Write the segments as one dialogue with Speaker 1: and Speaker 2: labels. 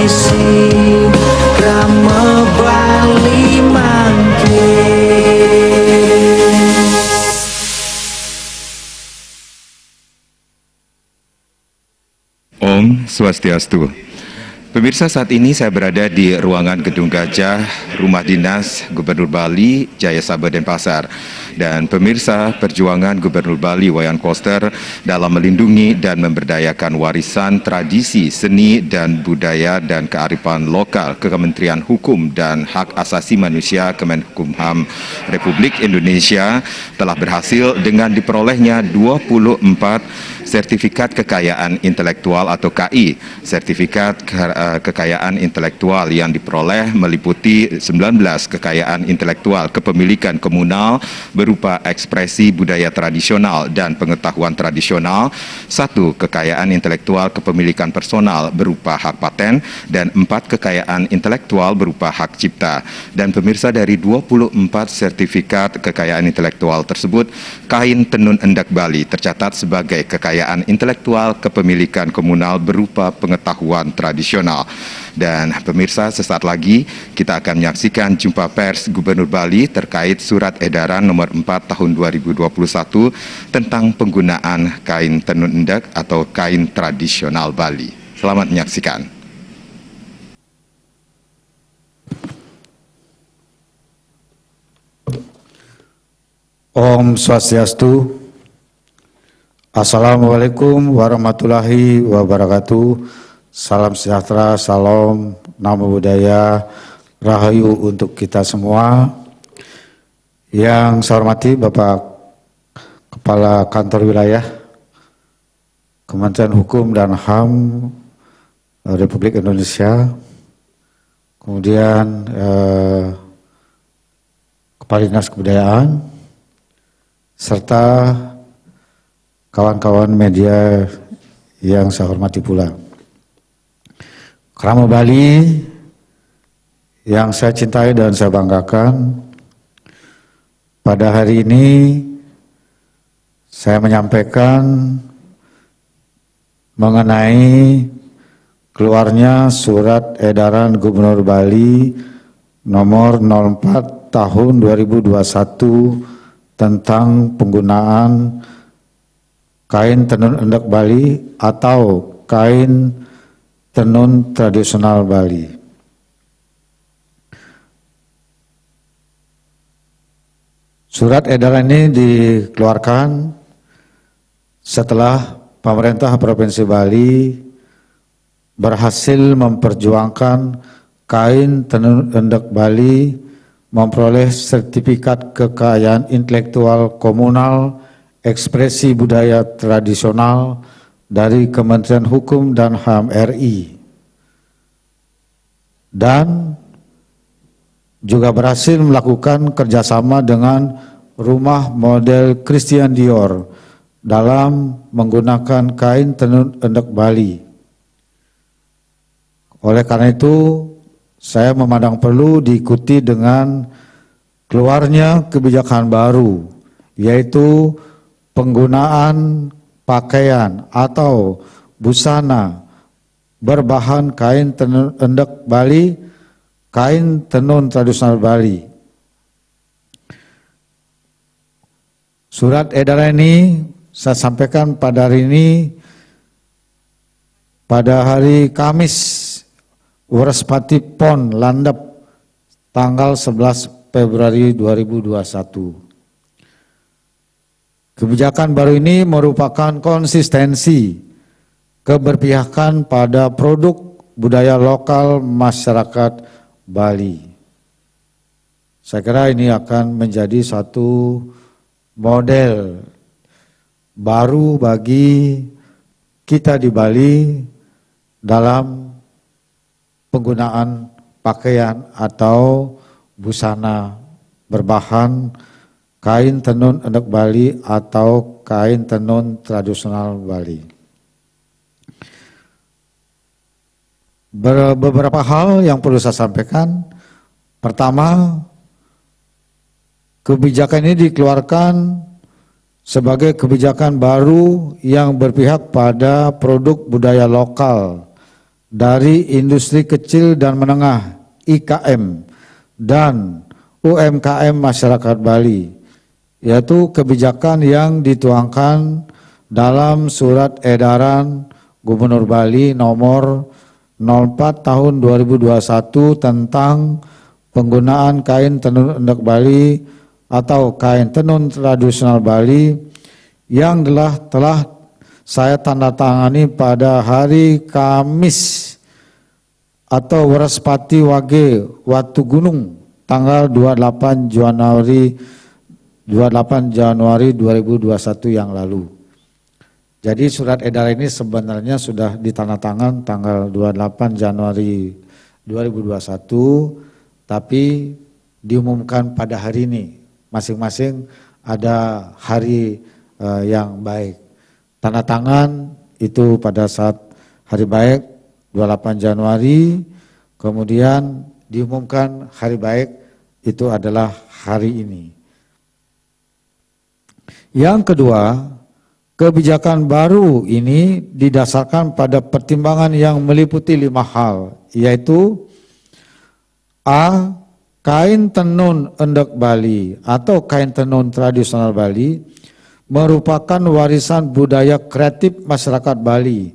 Speaker 1: tradisi Krama Bali mangke.
Speaker 2: Om Swastiastu. Pemirsa, saat ini saya berada di ruangan Gedung Gajah, Rumah Dinas Gubernur Bali, Jaya Sabar Denpasar. Dan pemirsa, perjuangan Gubernur Bali Wayan Koster dalam melindungi dan memberdayakan warisan tradisi, seni dan budaya dan kearifan lokal ke Kementerian Hukum dan Hak Asasi Manusia Kemenkumham Republik Indonesia telah berhasil dengan diperolehnya 24 sertifikat kekayaan intelektual atau KI. Sertifikat kekayaan intelektual yang diperoleh meliputi 19 kekayaan intelektual kepemilikan komunal berupa ekspresi budaya tradisional dan pengetahuan tradisional, 1 kekayaan intelektual kepemilikan personal berupa hak paten, dan 4 kekayaan intelektual berupa hak cipta. Dan pemirsa, dari 24 sertifikat kekayaan intelektual tersebut, kain tenun endak Bali tercatat sebagai kekayaan intelektual kepemilikan komunal berupa pengetahuan tradisional. Dan pemirsa, sesaat lagi kita akan menyaksikan jumpa pers Gubernur Bali terkait surat edaran nomor 4 tahun 2021 tentang penggunaan kain tenun endak atau kain tradisional Bali. Selamat menyaksikan.
Speaker 3: Om Swastiastu. Assalamualaikum warahmatullahi wabarakatuh. Salam sejahtera, salam, namo buddhaya, rahayu untuk kita semua. Yang saya hormati Bapak Kepala Kantor Wilayah Kementerian Hukum dan HAM Republik Indonesia, kemudian Kepala Dinas Kebudayaan, serta kawan-kawan media yang saya hormati pula. Krama Bali yang saya cintai dan saya banggakan, pada hari ini saya menyampaikan mengenai keluarnya surat edaran Gubernur Bali nomor 04 tahun 2021 tentang penggunaan kain tenun endak Bali atau kain tenun tradisional Bali. Surat edaran ini dikeluarkan setelah pemerintah Provinsi Bali berhasil memperjuangkan kain tenun endak Bali memperoleh sertifikat kekayaan intelektual komunal ekspresi budaya tradisional dari Kementerian Hukum dan HAM RI, dan juga berhasil melakukan kerjasama dengan rumah model Christian Dior dalam menggunakan kain tenun endak Bali. Oleh karena itu, saya memandang perlu diikuti dengan keluarnya kebijakan baru, yaitu penggunaan pakaian atau busana berbahan kain tenun endak Bali, kain tenun tradisional Bali. Surat edaran ini saya sampaikan pada hari ini, pada hari Kamis Wrespati Pon Landep tanggal 11 Februari 2021. Kebijakan baru ini merupakan konsistensi keberpihakan pada produk budaya lokal masyarakat Bali. Saya kira ini akan menjadi satu model baru bagi kita di Bali dalam penggunaan pakaian atau busana berbahan kain tenun endak Bali atau kain tenun tradisional Bali. Beberapa hal yang perlu saya sampaikan. Pertama, kebijakan ini dikeluarkan sebagai kebijakan baru yang berpihak pada produk budaya lokal dari industri kecil dan menengah (IKM) dan UMKM masyarakat Bali, yaitu kebijakan yang dituangkan dalam Surat Edaran Gubernur Bali nomor 04 tahun 2021 tentang penggunaan kain tenun endek Bali atau kain tenun tradisional Bali yang telah saya tanda tangani pada hari Kamis atau Weraspati Wage Watu Gunung tanggal 28 Januari 2021 yang lalu. Jadi surat edaran ini sebenarnya sudah ditandatangan tanggal 28 Januari 2021, tapi diumumkan pada hari ini. Masing-masing ada hari yang baik. Tanda tangan itu pada saat hari baik 28 Januari, kemudian diumumkan hari baik itu adalah hari ini. Yang kedua, kebijakan baru ini didasarkan pada pertimbangan yang meliputi 5 hal, yaitu A. Kain tenun endek Bali atau kain tenun tradisional Bali merupakan warisan budaya kreatif masyarakat Bali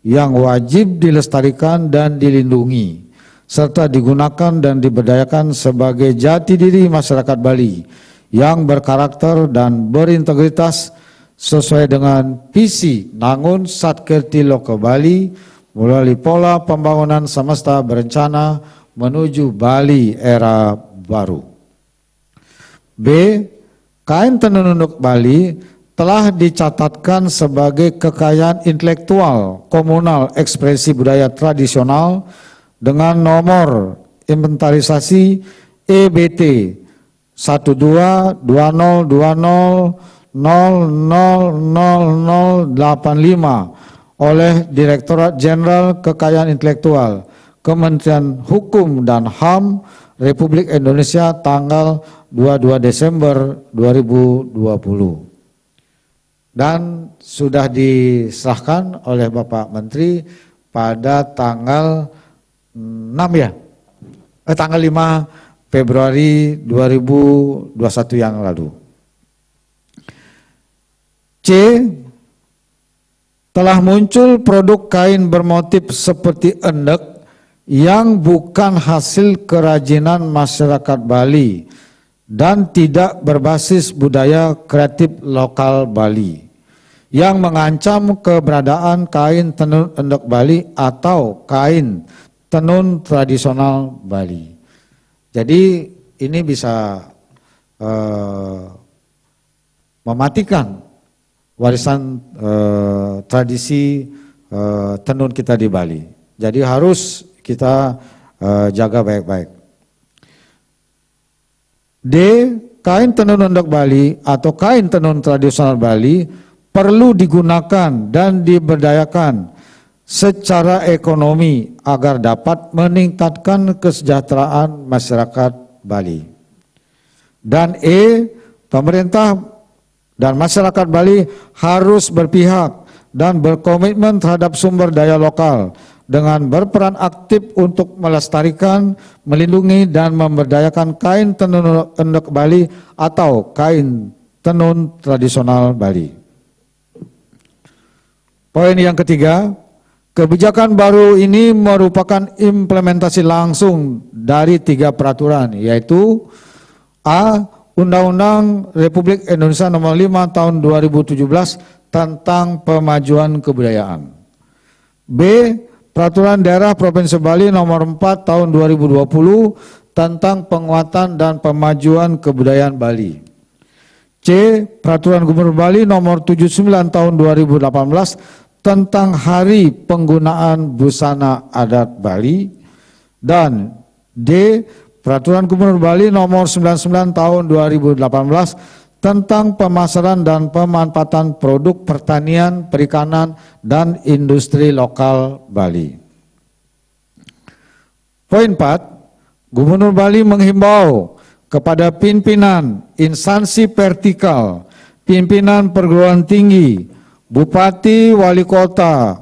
Speaker 3: yang wajib dilestarikan dan dilindungi, serta digunakan dan diberdayakan sebagai jati diri masyarakat Bali yang berkarakter dan berintegritas sesuai dengan visi Nangun Satkirti Loka Bali melalui pola pembangunan semesta berencana menuju Bali era baru. B. Kain tenun endek Bali telah dicatatkan sebagai kekayaan intelektual komunal ekspresi budaya tradisional dengan nomor inventarisasi EBT 1220000085 oleh Direktorat Jenderal Kekayaan Intelektual Kementerian Hukum dan HAM Republik Indonesia tanggal 22 Desember 2020. Dan sudah diserahkan oleh Bapak Menteri pada tanggal 6 tanggal 5 Februari 2021 yang lalu. C. Telah muncul produk kain bermotif seperti endek yang bukan hasil kerajinan masyarakat Bali dan tidak berbasis budaya kreatif lokal Bali, yang mengancam keberadaan kain tenun endek Bali atau kain tenun tradisional Bali. Jadi ini bisa mematikan warisan tradisi tenun kita di Bali. Jadi harus kita jaga baik-baik. D. Kain tenun endek Bali atau kain tenun tradisional Bali perlu digunakan dan diberdayakan secara ekonomi agar dapat meningkatkan kesejahteraan masyarakat Bali. Dan E. Pemerintah dan masyarakat Bali harus berpihak dan berkomitmen terhadap sumber daya lokal dengan berperan aktif untuk melestarikan, melindungi dan memberdayakan kain tenun endek Bali atau kain tenun tradisional Bali. Poin yang ketiga, kebijakan baru ini merupakan implementasi langsung dari 3 peraturan, yaitu A. Undang-Undang Republik Indonesia Nomor 5 Tahun 2017 tentang Pemajuan Kebudayaan. B. Peraturan Daerah Provinsi Bali Nomor 4 Tahun 2020 tentang Penguatan dan Pemajuan Kebudayaan Bali. C. Peraturan Gubernur Bali Nomor 79 Tahun 2018 tentang Hari Penggunaan Busana Adat Bali. Dan D. Peraturan Gubernur Bali Nomor 99 Tahun 2018 tentang pemasaran dan pemanfaatan produk pertanian, perikanan, dan industri lokal Bali. Poin 4, Gubernur Bali menghimbau kepada pimpinan instansi vertikal, pimpinan perguruan tinggi, bupati, wali kota,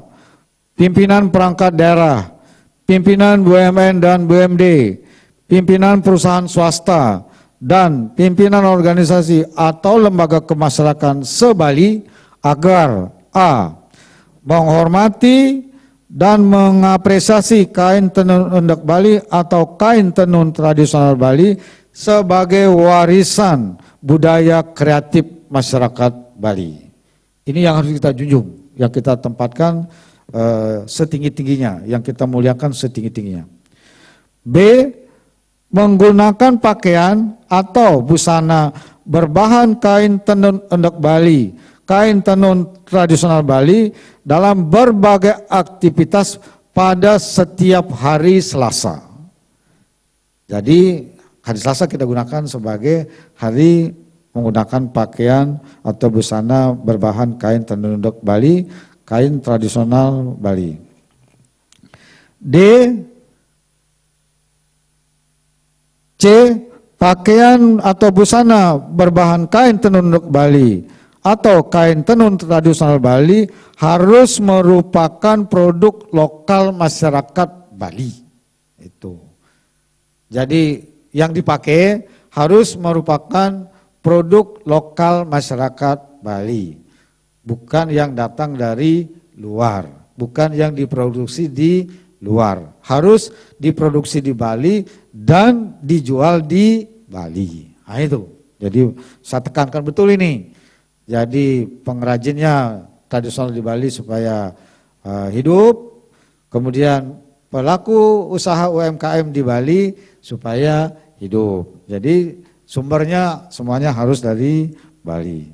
Speaker 3: pimpinan perangkat daerah, pimpinan BUMN dan BUMD, pimpinan perusahaan swasta, dan pimpinan organisasi atau lembaga kemasyarakatan se-Bali agar a. menghormati dan mengapresiasi kain tenun endek Bali atau kain tenun tradisional Bali sebagai warisan budaya kreatif masyarakat Bali. Ini yang harus kita junjung, yang kita tempatkan setinggi-tingginya, yang kita muliakan setinggi-tingginya. B. Menggunakan pakaian atau busana berbahan kain tenun endek Bali, kain tenun tradisional Bali dalam berbagai aktivitas pada setiap hari Selasa. Jadi hari Selasa kita gunakan sebagai hari menggunakan pakaian atau busana berbahan kain tenun endek Bali, kain tradisional Bali. D. C. Pakaian atau busana berbahan kain tenun endek Bali atau kain tenun tradisional Bali harus merupakan produk lokal masyarakat Bali. Itu. Jadi yang dipakai harus merupakan produk lokal masyarakat Bali. Bukan yang datang dari luar, bukan yang diproduksi di luar. Harus diproduksi di Bali dan dijual di Bali. Nah itu. Jadi saya tekankan betul ini. Jadi pengrajinnya tradisional di Bali supaya hidup, kemudian pelaku usaha UMKM di Bali supaya hidup. Jadi sumbernya semuanya harus dari Bali.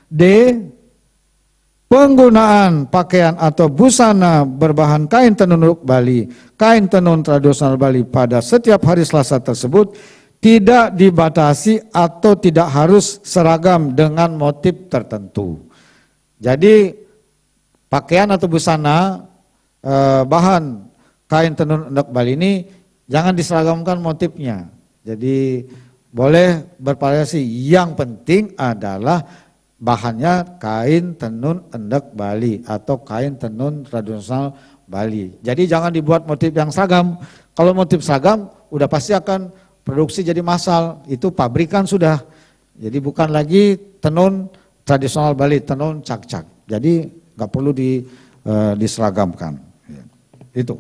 Speaker 3: D. Penggunaan pakaian atau busana berbahan kain tenun Bali, kain tenun tradisional Bali pada setiap hari Selasa tersebut tidak dibatasi atau tidak harus seragam dengan motif tertentu. Jadi pakaian atau busana bahan kain tenun endek Bali ini jangan diseragamkan motifnya. Jadi boleh bervariasi. Yang penting adalah bahannya kain tenun endek Bali atau kain tenun tradisional Bali. Jadi jangan dibuat motif yang seragam. Kalau motif seragam udah pasti akan produksi jadi massal. Itu pabrikan sudah. Jadi bukan lagi tenun tradisional Bali, tenun cak-cak. Jadi nggak perlu diseragamkan. Itu.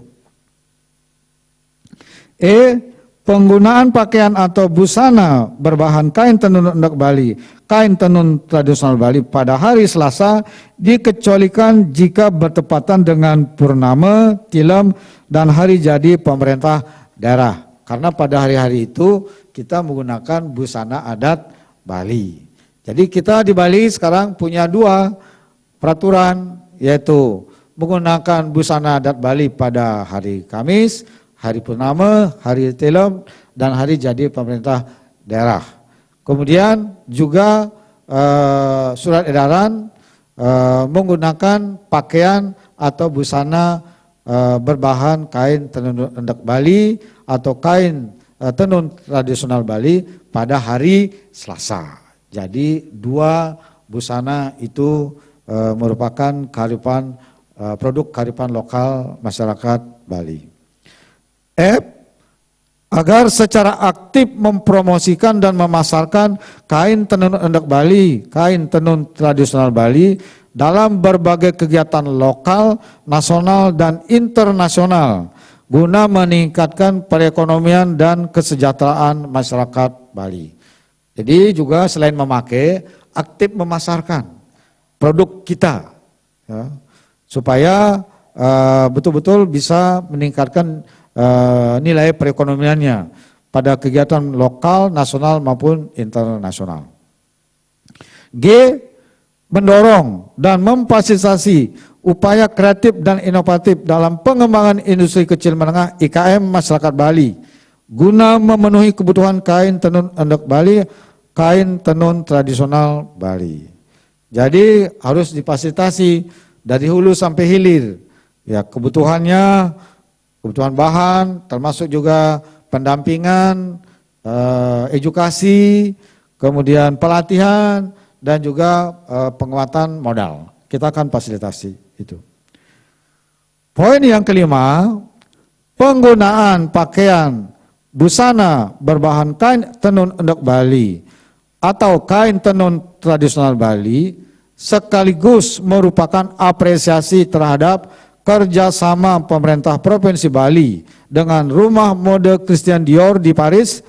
Speaker 3: Penggunaan pakaian atau busana berbahan kain tenun endek Bali, kain tenun tradisional Bali pada hari Selasa dikecualikan jika bertepatan dengan purnama, tilem, dan hari jadi pemerintah daerah. Karena pada hari-hari itu kita menggunakan busana adat Bali. Jadi kita di Bali sekarang punya dua peraturan, yaitu menggunakan busana adat Bali pada hari Kamis, hari purnama, hari tilem, dan hari jadi pemerintah daerah. Kemudian juga surat edaran menggunakan pakaian atau busana berbahan kain tenun endek Bali atau kain tenun tradisional Bali pada hari Selasa. Jadi dua busana itu merupakan kearifan produk kearifan lokal masyarakat Bali. Agar secara aktif mempromosikan dan memasarkan kain tenun endek Bali, kain tenun tradisional Bali dalam berbagai kegiatan lokal, nasional, dan internasional guna meningkatkan perekonomian dan kesejahteraan masyarakat Bali. Jadi juga selain memakai, aktif memasarkan produk kita ya, supaya betul-betul bisa meningkatkan nilai perekonomiannya pada kegiatan lokal, nasional maupun internasional. G. Mendorong dan memfasilitasi upaya kreatif dan inovatif dalam pengembangan industri kecil menengah IKM masyarakat Bali guna memenuhi kebutuhan kain tenun endek Bali, kain tenun tradisional Bali. Jadi harus difasilitasi dari hulu sampai hilir. Ya, kebutuhan bahan, termasuk juga pendampingan, edukasi, kemudian pelatihan, dan juga penguatan modal. Kita akan fasilitasi itu. Poin yang kelima, penggunaan pakaian busana berbahan kain tenun endek Bali atau kain tenun tradisional Bali sekaligus merupakan apresiasi terhadap kerjasama pemerintah Provinsi Bali dengan Rumah Mode Christian Dior di Paris,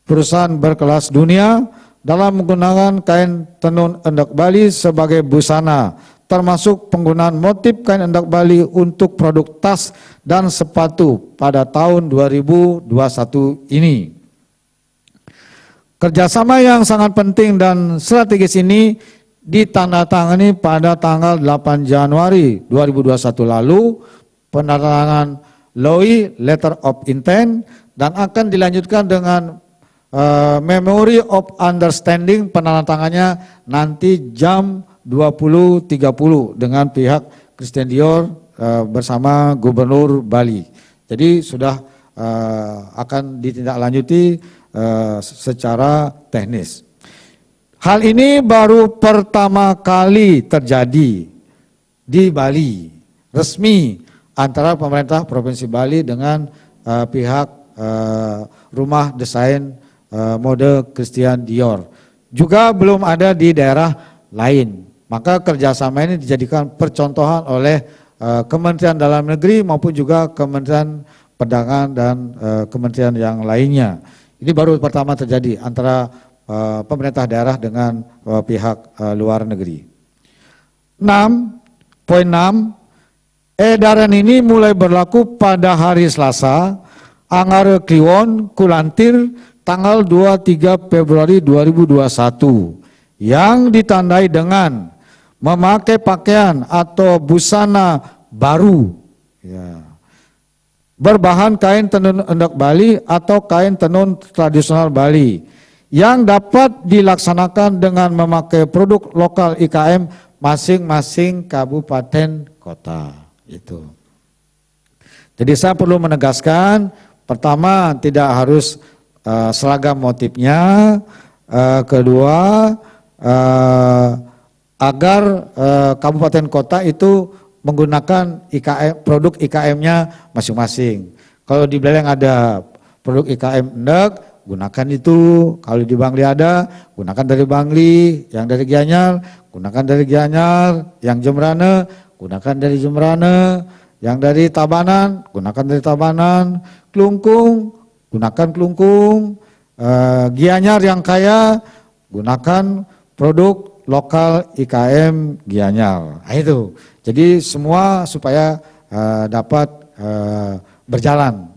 Speaker 3: perusahaan berkelas dunia, dalam menggunakan kain tenun endek Bali sebagai busana, termasuk penggunaan motif kain endek Bali untuk produk tas dan sepatu pada tahun 2021 ini. Kerjasama yang sangat penting dan strategis ini ditandatangani pada tanggal 8 Januari 2021 lalu, penandatanganan LOI Letter of Intent, dan akan dilanjutkan dengan Memory of Understanding, penandatangannya nanti jam 20.30 dengan pihak Christian Dior bersama Gubernur Bali. Jadi sudah akan ditindaklanjuti secara teknis. Hal ini baru pertama kali terjadi di Bali, resmi antara pemerintah Provinsi Bali dengan pihak Rumah Desain Mode Christian Dior. Juga belum ada di daerah lain. Maka kerjasama ini dijadikan percontohan oleh Kementerian Dalam Negeri maupun juga Kementerian Perdagangan dan kementerian yang lainnya. Ini baru pertama terjadi antara pemerintah daerah dengan pihak luar negeri. 6.6, edaran ini mulai berlaku pada hari Selasa, Angare Kliwon Kulantir, tanggal 23 Februari 2021 yang ditandai dengan memakai pakaian atau busana baru berbahan kain tenun endek Bali atau kain tenun tradisional Bali yang dapat dilaksanakan dengan memakai produk lokal IKM masing-masing kabupaten kota. Itu. Jadi saya perlu menegaskan, pertama tidak harus seragam motifnya, kedua agar kabupaten kota itu menggunakan IKM, produk IKM-nya masing-masing. Kalau di Beleng ada produk IKM endek, gunakan itu. Kalau di Bangli ada, gunakan dari Bangli. Yang dari Gianyar, gunakan dari Gianyar. Yang Jembrane, gunakan dari Jembrane. Yang dari Tabanan, gunakan dari Tabanan. Klungkung, gunakan Klungkung. Gianyar yang kaya, gunakan produk lokal IKM Gianyar. Nah, itu. Jadi semua supaya dapat berjalan,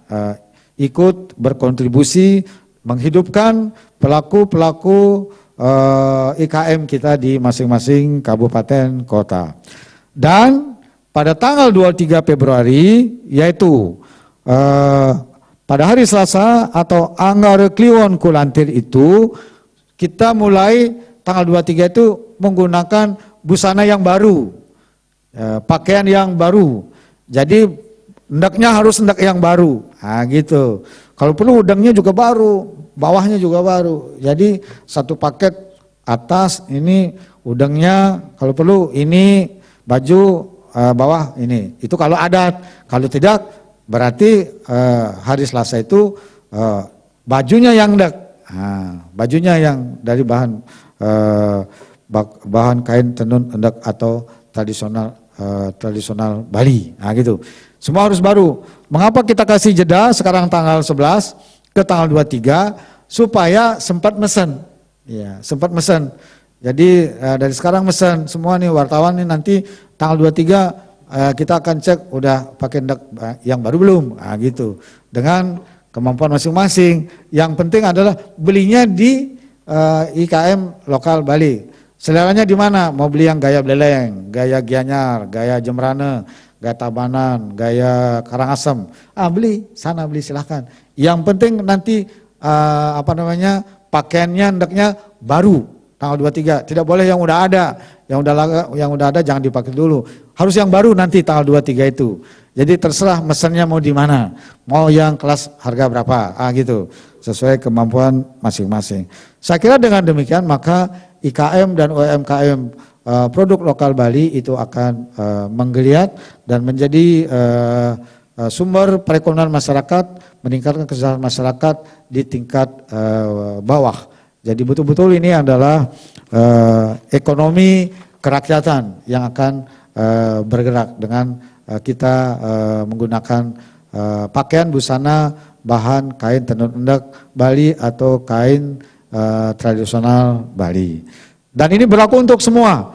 Speaker 3: ikut berkontribusi menghidupkan pelaku-pelaku IKM kita di masing-masing kabupaten kota. Dan pada tanggal 23 Februari yaitu pada hari Selasa atau Angare Kliwon Kulantir itu kita mulai tanggal 23 itu menggunakan busana yang baru, pakaian yang baru. Jadi endaknya harus endak yang baru. Nah, gitu. Kalau perlu udangnya juga baru, bawahnya juga baru. Jadi satu paket atas ini udangnya, kalau perlu ini baju bawah ini. Itu kalau adat. Kalau tidak berarti hari Selasa itu bajunya yang endak. Nah, bajunya yang dari bahan kain tenun endek atau tradisional Bali. Nah, gitu. Semua harus baru. Mengapa kita kasih jeda sekarang tanggal 11 ke tanggal 23 supaya sempat mesen. Ya, sempat mesen. Jadi dari sekarang mesen semua nih wartawan nih, nanti tanggal 23 kita akan cek udah pakai endek yang baru belum. Nah, gitu. Dengan kemampuan masing-masing. Yang penting adalah belinya di IKM lokal Bali. Seleranya di mana? Mau beli yang gaya Beleng, gaya Gianyar, gaya Jembrane, gaya Tabanan, gaya Karangasem. Beli, sana beli silahkan. Yang penting nanti pakaiannya endeknya baru tanggal 23. Tidak boleh yang udah ada. Yang udah ada jangan dipakai dulu. Harus yang baru nanti tanggal 23 itu. Jadi terserah mesennya mau di mana. Mau yang kelas harga berapa. Gitu. Sesuai kemampuan masing-masing. Saya kira dengan demikian maka IKM dan UMKM produk lokal Bali itu akan menggeliat dan menjadi sumber perekonomian masyarakat, meningkatkan kesejahteraan masyarakat di tingkat bawah. Jadi betul-betul ini adalah ekonomi kerakyatan yang akan bergerak dengan kita menggunakan pakaian busana bahan kain tenun endek Bali atau kain tradisional Bali. Dan ini berlaku untuk semua,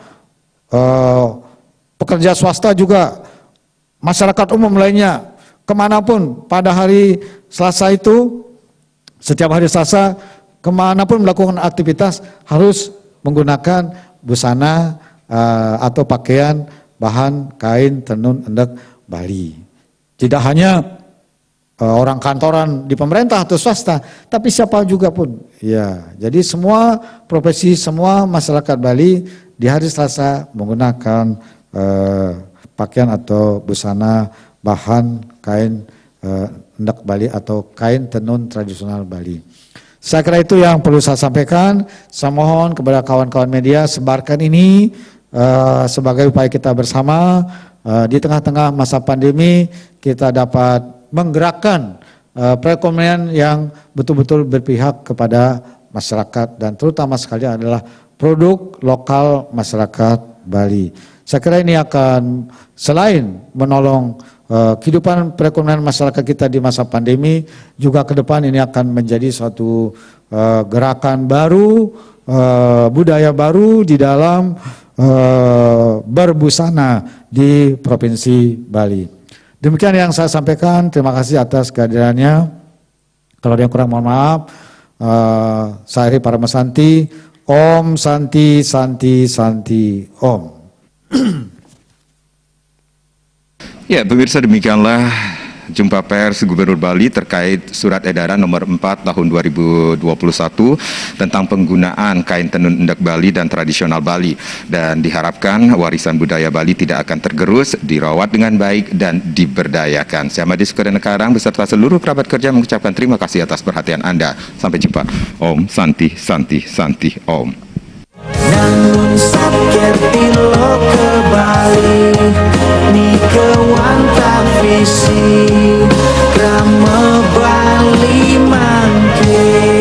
Speaker 3: pekerja swasta juga, masyarakat umum lainnya, kemanapun pada hari Selasa itu, setiap hari Selasa, kemanapun melakukan aktivitas harus menggunakan busana atau pakaian bahan kain tenun endek Bali. Tidak hanya orang kantoran di pemerintah atau swasta, tapi siapa juga pun. Ya, jadi semua profesi, semua masyarakat Bali di hari Selasa menggunakan pakaian atau busana bahan kain endek Bali atau kain tenun tradisional Bali. Saya kira itu yang perlu saya sampaikan. Saya mohon kepada kawan-kawan media sebarkan ini sebagai upaya kita bersama di tengah-tengah masa pandemi kita dapat menggerakkan perekonomian yang betul-betul berpihak kepada masyarakat dan terutama sekali adalah produk lokal masyarakat Bali. Saya kira ini akan selain menolong kehidupan perekonomian masyarakat kita di masa pandemi, juga ke depan ini akan menjadi suatu gerakan baru, budaya baru di dalam berbusana di Provinsi Bali. Demikian yang saya sampaikan, terima kasih atas kehadirannya. Kalau ada yang kurang mohon maaf. Saya Heri Paramasanti, Om Santi Santi Santi Om.
Speaker 2: Ya, pemirsa, demikianlah jumpa pers Gubernur Bali terkait surat edaran nomor 4 tahun 2021 tentang penggunaan kain tenun endek Bali dan tradisional Bali, dan diharapkan warisan budaya Bali tidak akan tergerus, dirawat dengan baik dan diberdayakan. Saya Madi Sukarena Karang beserta seluruh kerabat kerja mengucapkan terima kasih atas perhatian Anda. Sampai jumpa. Om Santi Santi Santi Om.
Speaker 1: Namun sakit pilo ke Bali ni kewanta visi Rama Bali mangke